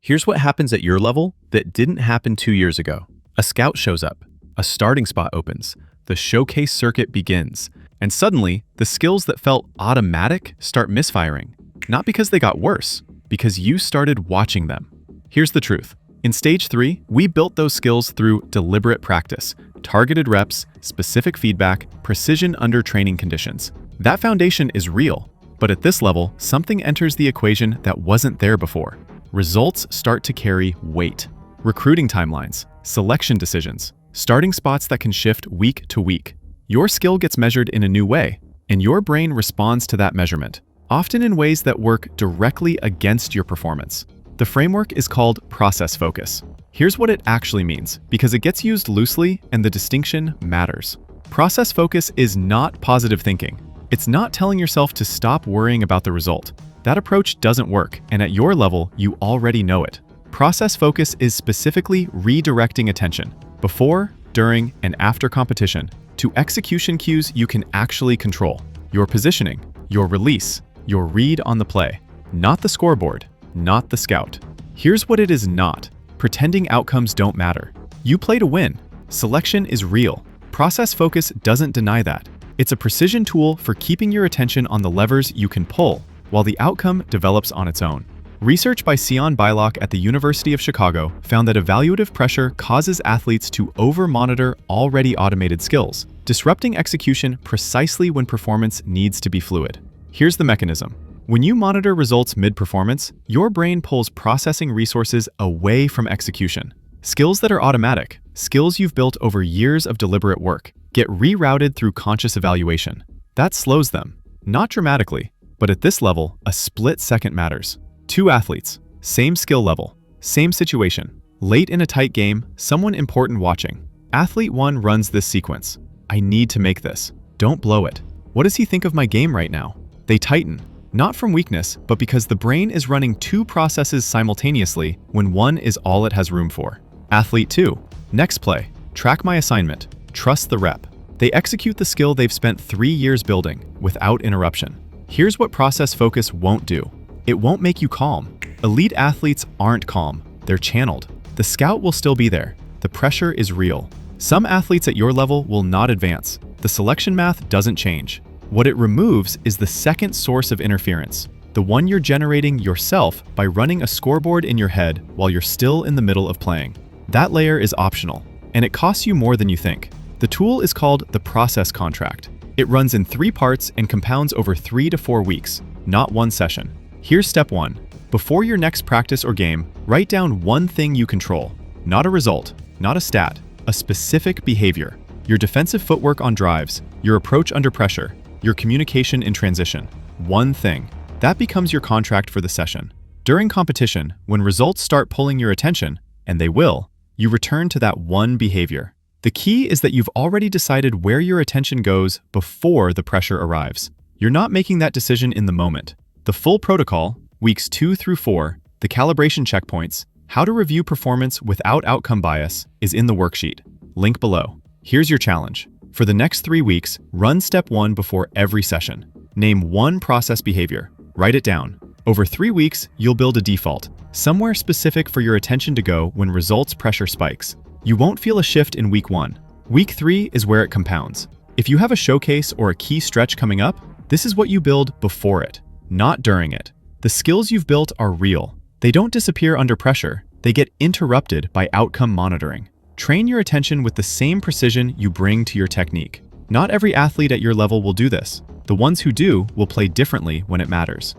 Here's what happens at your level that didn't happen 2 years ago. A scout shows up, a starting spot opens, the showcase circuit begins, and suddenly, the skills that felt automatic start misfiring. Not because they got worse, because you started watching them. Here's the truth. In Stage 3, we built those skills through deliberate practice, targeted reps, specific feedback, precision under training conditions. That foundation is real, but at this level, something enters the equation that wasn't there before. Results start to carry weight. Recruiting timelines, selection decisions, starting spots that can shift week to week. Your skill gets measured in a new way, and your brain responds to that measurement, often in ways that work directly against your performance. The framework is called process focus. Here's what it actually means, because it gets used loosely and the distinction matters. Process focus is not positive thinking. It's not telling yourself to stop worrying about the result. That approach doesn't work, and at your level, you already know it. Process focus is specifically redirecting attention, before, during, and after competition, to execution cues you can actually control. Your positioning, your release, your read on the play. Not the scoreboard, not the scout. Here's what it is not. Pretending outcomes don't matter. You play to win. Selection is real. Process focus doesn't deny that. It's a precision tool for keeping your attention on the levers you can pull, while the outcome develops on its own. Research by Sion Bylock at the University of Chicago found that evaluative pressure causes athletes to over-monitor already automated skills, disrupting execution precisely when performance needs to be fluid. Here's the mechanism. When you monitor results mid-performance, your brain pulls processing resources away from execution. Skills that are automatic, skills you've built over years of deliberate work, get rerouted through conscious evaluation. That slows them, not dramatically, but at this level, a split second matters. Two athletes, same skill level, same situation. Late in a tight game, someone important watching. Athlete 1 runs this sequence. I need to make this. Don't blow it. What does he think of my game right now? They tighten, not from weakness, but because the brain is running two processes simultaneously when one is all it has room for. Athlete 2, next play. Track my assignment. Trust the rep. They execute the skill they've spent 3 years building without interruption. Here's what process focus won't do. It won't make you calm. Elite athletes aren't calm. They're channeled. The scout will still be there. The pressure is real. Some athletes at your level will not advance. The selection math doesn't change. What it removes is the second source of interference, the one you're generating yourself by running a scoreboard in your head while you're still in the middle of playing. That layer is optional, and it costs you more than you think. The tool is called the process contract. It runs in 3 parts and compounds over 3 to 4 weeks, not one session. Here's step 1. Before your next practice or game, write down one thing you control. Not a result, not a stat, a specific behavior. Your defensive footwork on drives, your approach under pressure, your communication in transition. One thing. That becomes your contract for the session. During competition, when results start pulling your attention, and they will, you return to that one behavior. The key is that you've already decided where your attention goes before the pressure arrives. You're not making that decision in the moment. The full protocol, weeks 2 through 4, the calibration checkpoints, how to review performance without outcome bias, is in the worksheet. Link below. Here's your challenge. For the next 3 weeks, run step 1 before every session. Name one process behavior. Write it down. Over 3 weeks, you'll build a default, somewhere specific for your attention to go when results pressure spikes. You won't feel a shift in week 1. Week 3 is where it compounds. If you have a showcase or a key stretch coming up, this is what you build before it, not during it. The skills you've built are real. They don't disappear under pressure. They get interrupted by outcome monitoring. Train your attention with the same precision you bring to your technique. Not every athlete at your level will do this. The ones who do will play differently when it matters.